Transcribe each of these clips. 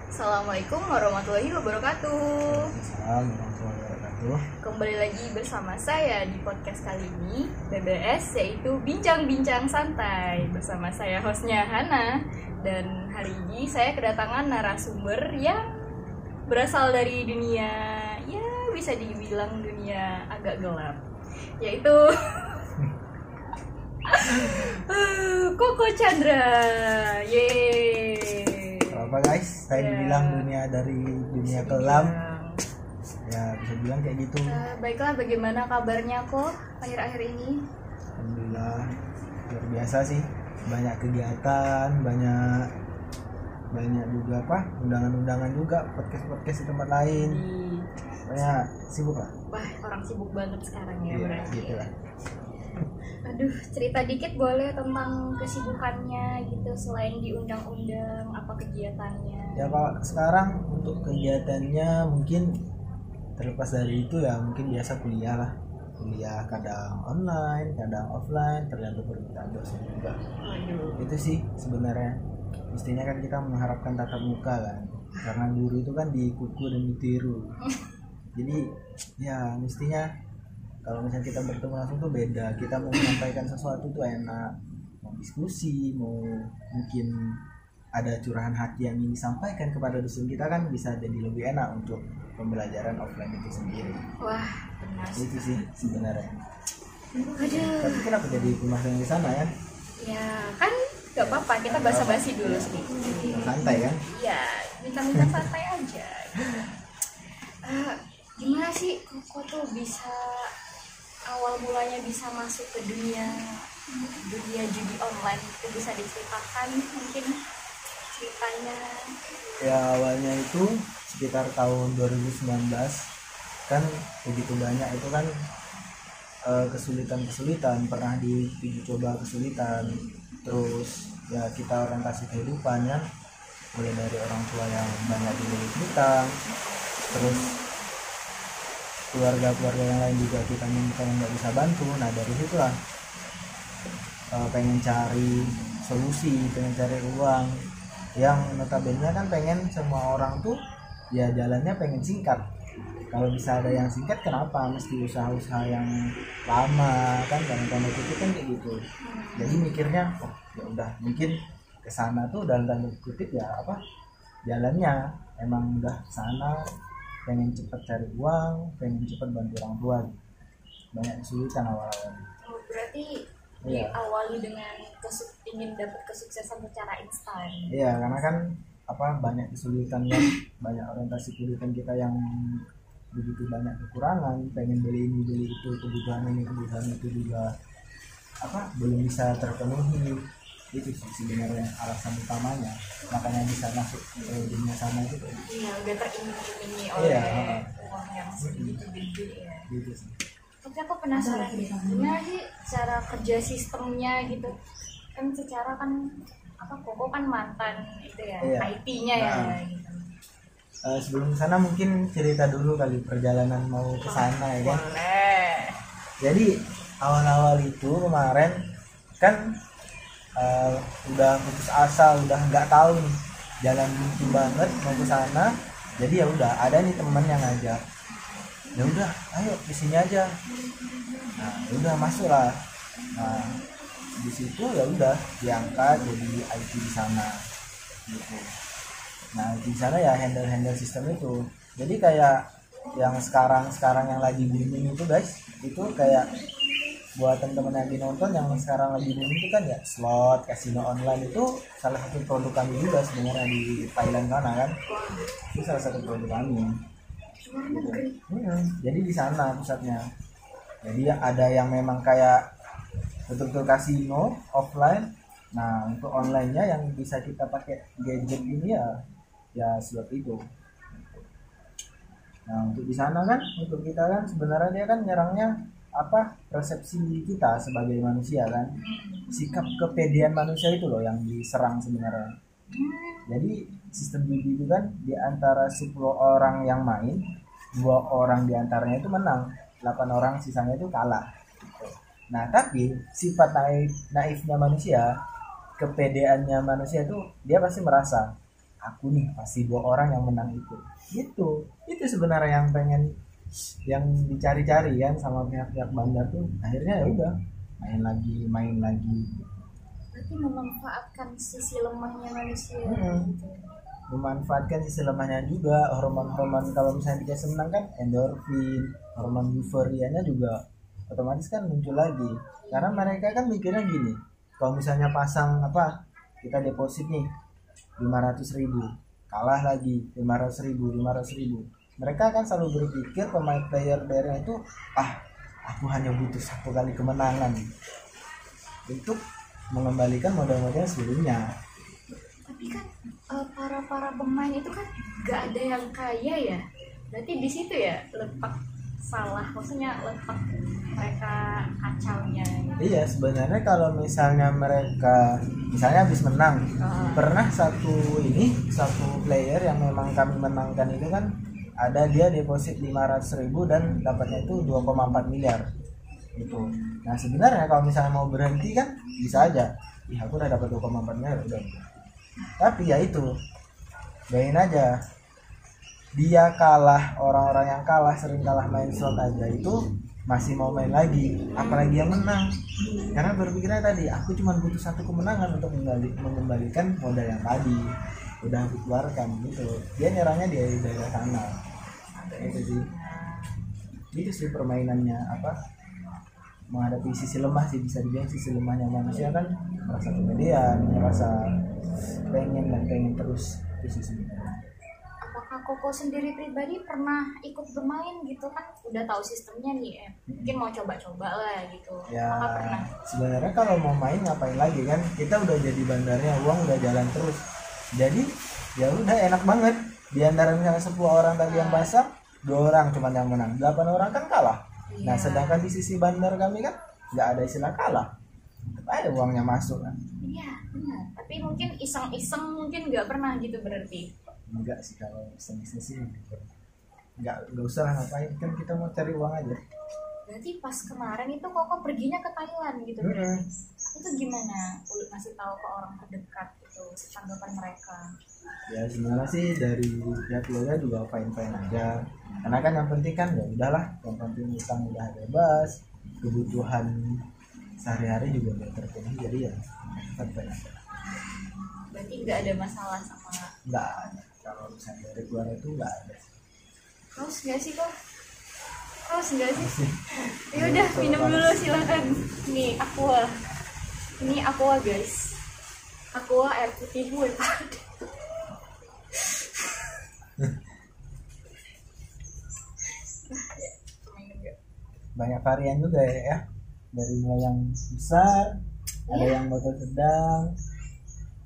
Assalamualaikum warahmatullahi wabarakatuh. Assalamualaikum warahmatullahi wabarakatuh. Kembali lagi bersama saya di podcast kali ini BBS, yaitu Bincang-Bincang Santai. Bersama saya hostnya Hana. Dan hari ini saya kedatangan narasumber yang berasal dari dunia, ya bisa dibilang dunia agak gelap, yaitu Koko Chandra. Yeay. Apa guys? Saya dibilang dari dunia kelam. Ya bisa bilang kayak gitu. Baiklah, bagaimana kabarnya kok akhir-akhir ini? Alhamdulillah luar biasa sih. Banyak kegiatan, banyak juga undangan-undangan juga, podcast di tempat lain. Banyak sibuk lah. Wah, orang sibuk banget sekarang ya, Iya, berarti. gitu lah. Aduh, cerita dikit boleh tentang kesibukannya gitu, selain diundang-undang, apa kegiatannya? Ya kalau sekarang untuk kegiatannya mungkin terlepas dari itu ya mungkin biasa kuliah lah. Kuliah kadang online, kadang offline, tergantung permintaan dosen juga. Waduh. Itu sih sebenarnya. Mestinya kan kita mengharapkan tatap muka kan, karena guru itu kan dikuku dan ditiru. Jadi ya mestinya kalau misalnya kita bertemu langsung tuh beda. Kita mau menyampaikan sesuatu tuh enak, mau diskusi, mau mungkin ada curahan hati yang ingin disampaikan kepada dosen kita kan bisa jadi lebih enak untuk pembelajaran offline itu sendiri. Wah, benar. Itu sih sebenarnya. Aduh. Tapi kenapa jadi pembahasan di sana ya? Ya, kan gak apa-apa, kita basa-basi dulu sedikit. Santai kan? Iya, bincang-bincang santai aja. Gimana sih Koko tuh bisa awal mulanya bisa masuk ke dunia judi online, itu bisa diceritakan mungkin ceritanya? Ya awalnya itu sekitar tahun 2019 kan begitu banyak itu kan kesulitan pernah diuji coba kesulitan, terus ya kita orientasi kehidupan kan mulai dari orang tua yang banyak dililit hutang, terus keluarga yang lain juga kita minta yang nggak bisa bantu. Nah dari situlah pengen cari solusi, pengen cari uang yang notabene kan pengen semua orang tuh ya jalannya pengen singkat. Kalau bisa ada yang singkat, kenapa mesti usaha-usaha yang lama kan, dalam tanda kutip kan kayak gitu. Jadi mikirnya oh ya udah mungkin kesana tuh dalam tanda kutip ya apa jalannya emang udah kesana, pengen cepat cari uang, pengen cepat bantu orang tua. Banyak kesulitan awal-awal. Oh, berarti Iya. diawali dengan ingin dapat kesuksesan secara instan. Iya, karena kan banyak kesulitan kan, banyak orientasi kehidupan kita yang begitu banyak kekurangan, pengen beli ini beli itu, kebutuhan ini kebutuhan itu juga belum bisa terpenuhi. Itu sih sebenarnya alasan utamanya, makanya bisa masuk ke dunia sana itu. Iya, udah teriming-imingi oleh Iya. uang yang segitu gede ya. Gitu sih. Tapi aku penasaran deh, gimana sih cara kerja sistemnya gitu? Kan secara kan Koko kan mantan itu ya, Iya. IT-nya ya Nah. gitu. Sebelum kesana mungkin cerita dulu kali perjalanan mau ke sana ya kan. Boleh. Jadi awal-awal itu kemarin kan udah putus asa, udah nggak tahu nih jalan buntu banget mau ke sana. Jadi ya udah ada nih teman yang ngajak, ya udah ayo di sini aja. Nah udah masuk lah. Nah di situ ya udah diangkat jadi IT di sana gitu. Nah di sana ya handle sistem itu. Jadi kayak yang sekarang yang lagi booming itu guys, itu kayak buat teman-teman yang nonton yang sekarang lagi booming itu kan ya slot, kasino online itu salah satu produk kami juga sebenarnya di Thailand sana kan. Itu salah satu produk kami. Jadi di sana pusatnya. Jadi ada yang memang kayak betul-betul kasino offline. Nah untuk online-nya yang bisa kita pakai gadget ini ya slot itu. Nah untuk di sana kan untuk kita kan sebenarnya dia kan nyerangnya persepsi kita sebagai manusia kan, sikap kepedean manusia itu loh yang diserang sebenarnya. Jadi sistem judi itu kan di antara 10 orang yang main, 2 orang di antaranya itu menang, 8 orang sisanya itu kalah. Nah tapi sifat naifnya manusia, kepedeannya manusia itu dia pasti merasa aku nih pasti 2 orang yang menang itu sebenarnya yang dicari-cari kan sama pihak-pihak bandar tuh. Akhirnya ya udah main lagi. Berarti memanfaatkan sisi lemahnya manusia gitu. Memanfaatkan sisi lemahnya juga, hormon-hormon kalau misalnya dikasih menang kan endorfin, hormon euforianya juga otomatis kan muncul lagi. Karena mereka kan mikirnya gini, kalau misalnya pasang kita deposit nih 500.000, kalah lagi 500.000, mereka kan selalu berpikir pemain player itu aku hanya butuh 1 kali kemenangan untuk mengembalikan modal-modal sebelumnya. Tapi kan para pemain itu kan gak ada yang kaya ya. Berarti di situ ya letak salah, maksudnya letak mereka kacaunya. Iya, sebenarnya kalau misalnya mereka habis menang, pernah satu player yang memang kami menangkan itu kan ada dia deposit 500.000 dan dapatnya itu 2,4 miliar gitu. Nah sebenarnya kalau misalnya mau berhenti kan bisa aja, aku udah dapat 2,4 miliar udah. Tapi ya itu, bayangin aja, dia kalah, orang-orang yang sering kalah main slot aja itu masih mau main lagi, apalagi yang menang. Karena berpikirnya tadi, aku cuma butuh 1 kemenangan untuk mengembalikan modal yang tadi udah aku keluarkan gitu. Dia nyerangnya di daerah sana. Itu sih permainannya, menghadapi sisi lemah sih, bisa dibilang sisi lemahnya manusia kan, merasa kepedean, merasa pengen terus. Itu sih sebenarnya. Apakah Koko sendiri pribadi pernah ikut bermain gitu kan? Udah tahu sistemnya nih, mungkin mau coba-coba lah gitu. Ya, apakah pernah? Sebenarnya kalau mau main ngapain lagi kan? Kita udah jadi bandarnya, uang udah jalan terus. Jadi ya udah enak banget. Di antara misalnya 10 orang tadi yang pasang, 2 orang cuma yang menang, 8 orang kan kalah. Nah sedangkan di sisi bandar kami kan nggak ada istilah kalah, ada uangnya masuk kan. Iya benar, tapi mungkin iseng-iseng mungkin nggak pernah gitu berarti. Enggak sih, kalau iseng-iseng sih nggak usah lah, ngapain, kan kita mau cari uang aja. Berarti pas kemarin itu Koko perginya ke Thailand gitu berarti. Itu gimana ngasih tahu ke orang terdekat gitu, tanggapan mereka? Ya sebenarnya sih dari pihak keluarga juga fine aja, karena kan yang penting kan ya udahlah, yang penting utang udah bebas, kebutuhan sehari-hari juga udah terpenuhi, jadi ya fine aja. Berarti nggak ada masalah sama? Nggak ada, kalau misalnya dari keluarga itu nggak ada. Haus nggak sih kok? Haus nggak sih? Ya udah minum dulu silakan. Nih aqua, ini aqua guys, aqua air putih gue. Banyak varian juga ya, dari mulai yang besar, ada yang botol sedang,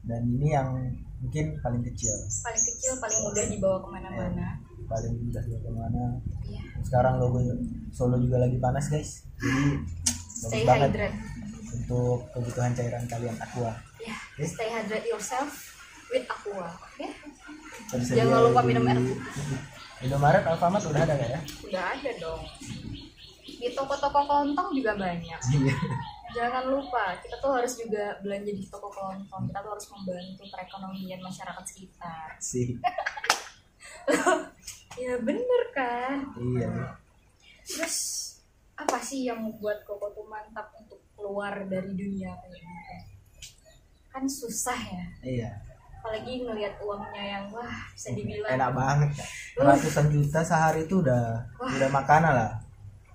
dan ini yang mungkin paling kecil, paling mudah dibawa kemana-mana. Paling mudah dibawa kemana. Iya. Sekarang logo Solo juga lagi panas guys, jadi Stay banget hydrate untuk kebutuhan cairan kalian aqua. Ya, stay hydrate yourself with aqua. Oke. Tersedia Jangan lupa minum air di putih. Indomaret, Alfamart udah ada gak ya? Udah ada dong. Di toko-toko kelontong juga banyak. Jangan lupa, kita tuh harus juga belanja di toko kelontong. Kita tuh harus membantu perekonomian masyarakat sekitar. Sih. Ya bener kan? Iya. Terus apa sih yang membuat Koko tuh mantap untuk keluar dari dunia kayak gitu? Kan susah ya. Iya. Apalagi ngelihat uangnya yang bisa dibilang enak banget ya. Ratusan juta sehari itu udah makanan lah.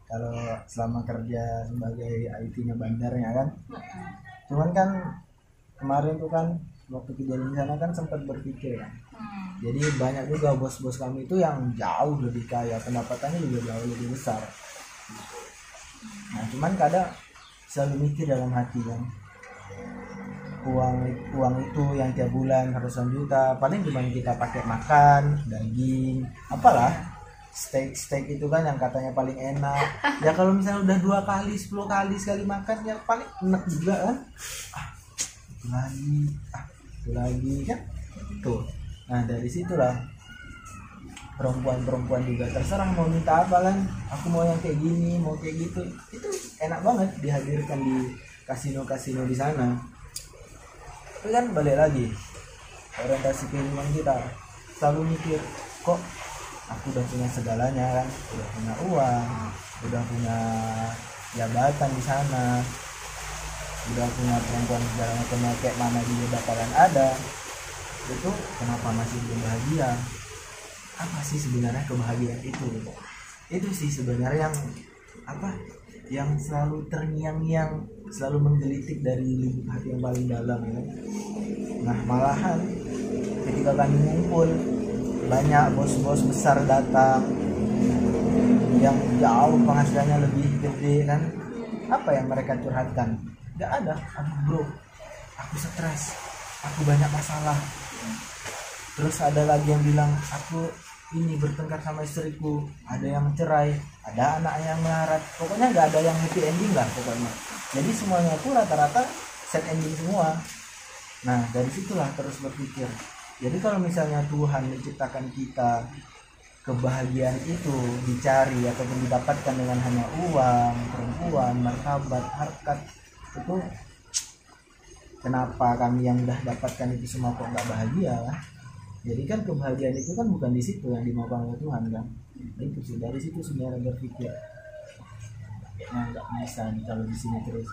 Kalau selama kerja sebagai IT-nya bandarnya kan. Cuman kan kemarin tuh kan waktu kejadian di sana kan sempat berpikir kan. Jadi banyak juga bos-bos kami itu yang jauh lebih kaya, pendapatannya juga jauh lebih besar. Nah cuman kadang selalu mikir dalam hati kan, uang itu yang tiap bulan ratusan juta paling cuma kita pakai makan, daging, apalah steak itu kan yang katanya paling enak. Ya kalau misalnya udah 2 kali 10 kali sekali makan ya paling enak juga kan. Itu lagi kan tuh. Nah dari situlah perempuan juga terserah mau minta apa kan, aku mau yang kayak gini, mau kayak gitu, itu enak banget dihadirkan di kasino di sana. Tapi kan balik lagi, orientasi kehidupan kita selalu mikir, kok aku udah punya segalanya kan, udah punya uang, udah punya jabatan di sana, udah punya perempuan segala macamnya kayak mana juga bakalan ada, itu kenapa masih belum bahagia? Apa sih sebenarnya kebahagiaan itu? Itu sih sebenarnya yang apa, yang selalu terngiang-ngiang, selalu menggelitik dari lubuk hati yang paling dalam ya. Nah malahan ketika kami ngumpul, banyak bos-bos besar datang yang jauh penghasilannya lebih gede kan, apa yang mereka curhatkan? Gak ada. Aduh bro, aku stres, aku banyak masalah. Terus ada lagi yang bilang, aku ini bertengkar sama istriku, ada yang cerai, ada anak yang melarat. Pokoknya nggak ada yang happy ending lah pokoknya. Jadi semuanya tuh rata-rata sad ending semua. Nah dari situlah terus berpikir, jadi kalau misalnya Tuhan menciptakan kita, kebahagiaan itu dicari ataupun didapatkan dengan hanya uang, perempuan, martabat, harkat, itu kenapa kami yang udah dapatkan itu semua kok nggak bahagia? Jadi kan kebahagiaan itu kan bukan di situ yang dimaukan oleh Tuhan kan. Itu sih dari situ sebenarnya berpikir kayaknya nggak bisa nih kalau di sini terus.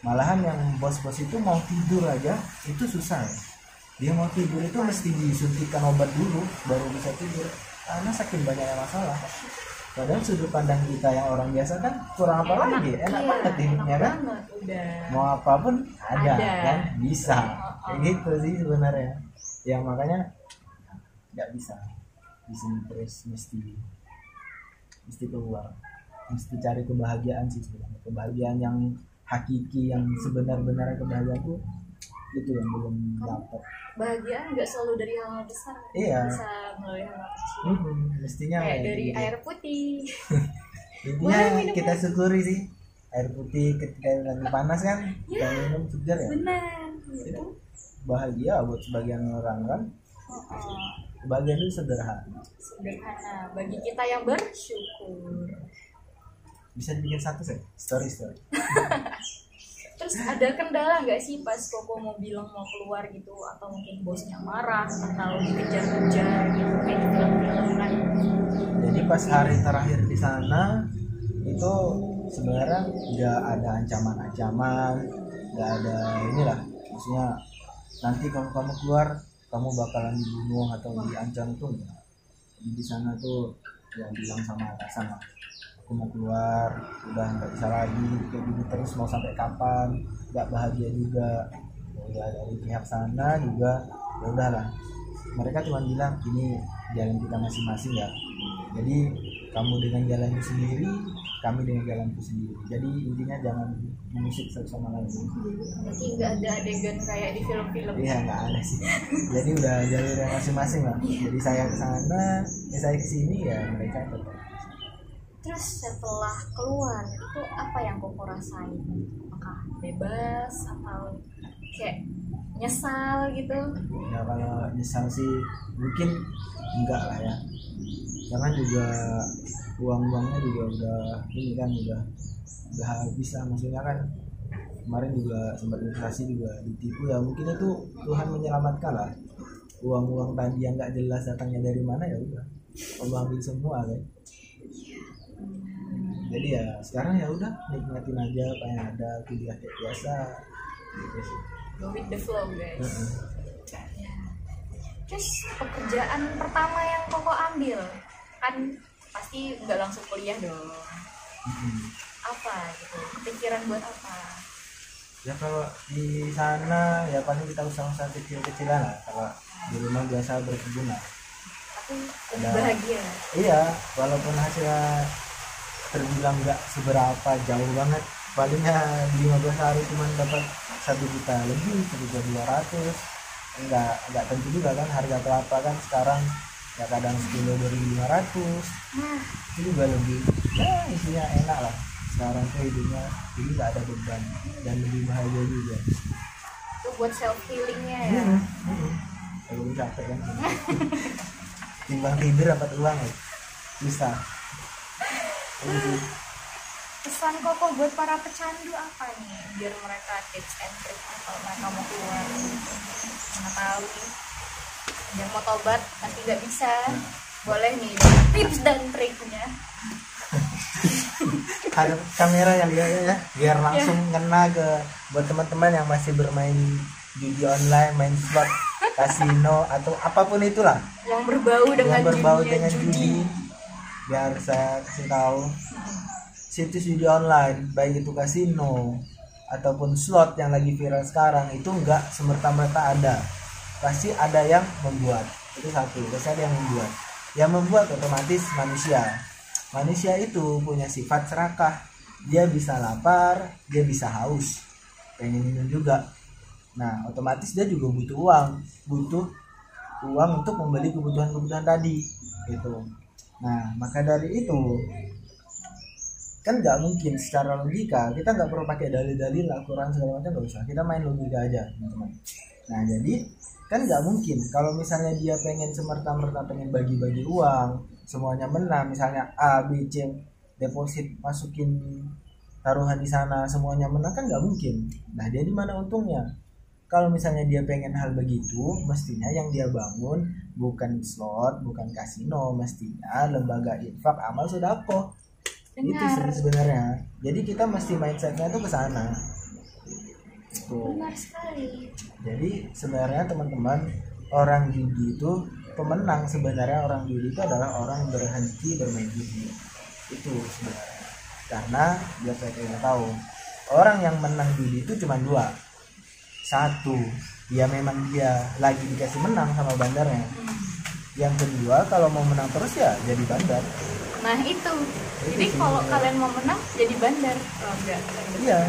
Malahan yang bos-bos itu mau tidur aja itu susah ya. Dia mau tidur itu mesti disuntikan obat dulu baru bisa tidur karena saking banyaknya masalah. Padahal sudut pandang kita yang orang biasa kan kurang apa lagi, enak banget hidupnya kan. Mau apapun ada kan, bisa. Kayak gitu sih sebenarnya. Ya makanya nggak bisa di sini terus, mesti keluar, mesti cari kebahagiaan sih sebenarnya. Kebahagiaan yang hakiki, yang sebenar-benarnya kebahagiaan itu yang belum dapat. Bahagia nggak selalu dari hal besar, iya. Bisa melalui hal kecil. Mestinya kayak dari gitu. Air putih. Intinya kita syukuri sih air putih ketika lagi panas kan, kita minum segar ya. Benar. Itu bahagia buat sebagian orang kan. Kebahagiaan itu sederhana bagi kita yang bersyukur. Bisa dibikin satu sih story. Terus ada kendala nggak sih pas Koko mau bilang mau keluar gitu, atau mungkin bosnya marah atau dikejar-kejar gitu kayak di film-film kan? Jadi pas hari terakhir di sana itu sebenarnya nggak ada ancaman-ancaman, nggak ada inilah, maksudnya nanti kalau kamu keluar kamu bakalan dibunuh atau diancam tuh enggak. Jadi di sana tuh yang bilang sama atasan, aku mau keluar, udah nggak bisa lagi kayak gini terus mau sampai kapan, nggak bahagia juga. Ya dari pihak sana juga ya udahlah, mereka cuma bilang ini jalan kita masing-masing ya, jadi kamu dengan jalanmu sendiri, kami dengan jalanku sendiri, jadi intinya jangan mengusik satu sama lain. Jadi nggak ada adegan kayak di film-film? Iya nggak ada sih, jadi udah jalurnya masing-masing lah. Jadi saya ke sana, saya ke sini, ya mereka tetap. Terus setelah keluar itu apa yang Koko rasain? Apakah bebas atau kayak nyesal gitu? Ya kalau nyesal sih mungkin enggak lah ya, karena juga uangnya juga udah ini kan udah habis lah, maksudnya kan kemarin juga sempat inflasi juga ditipu ya, mungkin itu Tuhan menyelamatkan lah. Uang tadi yang nggak jelas datangnya dari mana, ya udah Allah ambil semua kan. Jadi ya sekarang ya udah nikmatin aja apa yang ada, kuliah kayak biasa gitu sih. Go with the flow guys. Ya. Terus pekerjaan pertama yang Koko ambil kan pasti nggak langsung kuliah dong. Apa gitu? Pikiran buat apa? Ya kalau di sana ya paling kita usaha-usaha kecil-kecilan lah. Kalau di rumah biasa berkebun lah. Tapi bahagia. Iya, walaupun hasilnya terbilang nggak seberapa, jauh banget, palingnya 15 hari cuma dapat 1 juta lebih, 1.200.000. Enggak tentu juga kan, harga kelapa kan sekarang ya kadang sekilo 2.500. Itu juga lebih, ya isinya enak lah sekarang tuh hidupnya, jadi nggak ada beban dan lebih bahagia juga. Itu buat self healingnya ya. Kalau capek kan timbang tidur dapat uang ya bisa. pesan Koko buat para pecandu apa nih biar mereka tips and trick kalau mereka mau keluar, mana tahu nih yang mau tobat nanti nggak bisa, boleh nih tips dan triknya. Ada kamera yang ya biar langsung ngena ke buat teman-teman yang masih bermain judi online, main slot, kasino atau apapun itulah Yang berbau dengan yang berbau dunia dengan judi. Biar saya kasih tahu situs judi online baik itu kasino ataupun slot yang lagi viral sekarang itu enggak semerta-merta ada, pasti ada yang membuat. Itu satu, pasti ada yang membuat otomatis manusia itu punya sifat serakah, dia bisa lapar, dia bisa haus, pengen minum juga. Nah otomatis dia juga butuh uang untuk membeli kebutuhan tadi gitu. Nah maka dari itu kan nggak mungkin secara logika, kita nggak perlu pakai dalil-dalil Al-Quran segala macam, nggak usah, kita main logika aja teman-teman. Nah jadi kan nggak mungkin kalau misalnya dia pengen semerta-merta pengen bagi-bagi uang semuanya menang, misalnya A B C deposit masukin taruhan di sana semuanya menang, kan nggak mungkin. Nah dia di mana untungnya? Kalau misalnya dia pengen hal begitu, mestinya yang dia bangun bukan slot, bukan kasino, mestinya lembaga infak amal sedekah. Itu sih sebenarnya. Jadi kita mesti mindsetnya tuh ke sana. Benar sekali. Jadi sebenarnya teman-teman, orang judi itu pemenang, sebenarnya orang judi itu adalah orang yang berhenti bermain judi. Itu sebenarnya. Karena biar kita tahu, orang yang menang judi itu cuma dua. Satu, ya memang dia lagi dikasih menang sama bandarnya. Yang kedua, kalau mau menang terus ya jadi bandar. Nah itu. Jadi kalau kalian mau menang jadi bandar. Oh enggak. Iya.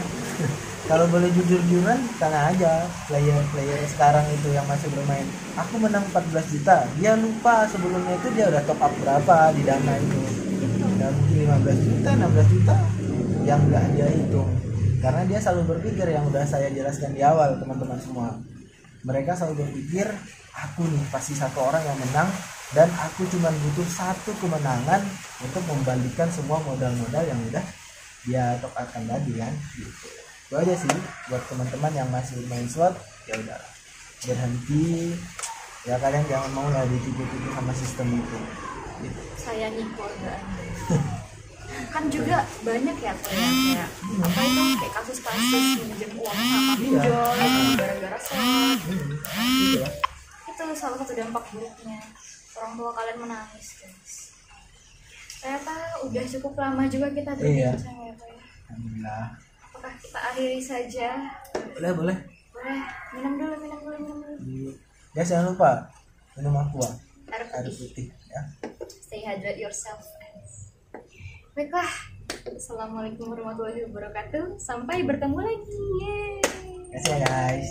Kalau boleh jujur-jujuran, tanya aja player sekarang itu yang masih bermain. Aku menang 14 juta. Dia lupa sebelumnya itu dia udah top up berapa di dana itu. Dan mungkin 15 juta, 16 juta yang enggak dia hitung. Karena dia selalu berpikir yang udah saya jelaskan di awal teman-teman semua. Mereka selalu berpikir aku nih pasti satu orang yang menang dan aku cuma butuh satu kemenangan untuk membalikkan semua modal-modal yang udah dia top up-kan tadi kan. Gitu. Itu aja sih buat teman-teman yang masih main slot, ya udah berhenti, ya kalian jangan mau lah ditipu-tipu sama sistem itu gitu. Saya nipu enggak Anda. Kan juga banyak ya kayak apa itu kayak kasus-kasus minjem uang sama pinjol gara-gara slot. Gitu lah. Itu salah satu dampak buruknya. Orang tua kalian menangis guys. Ternyata udah cukup lama juga kita berbincang ya Pak ya. Alhamdulillah. Apakah kita akhiri saja? Boleh. Boleh. Minum dulu. Ya jangan lupa minum aqua, Air air putih. putih ya. Stay hydrate yourself. Baiklah. Assalamualaikum warahmatullahi wabarakatuh. Sampai bertemu lagi. Yeay. Terima kasih ya guys.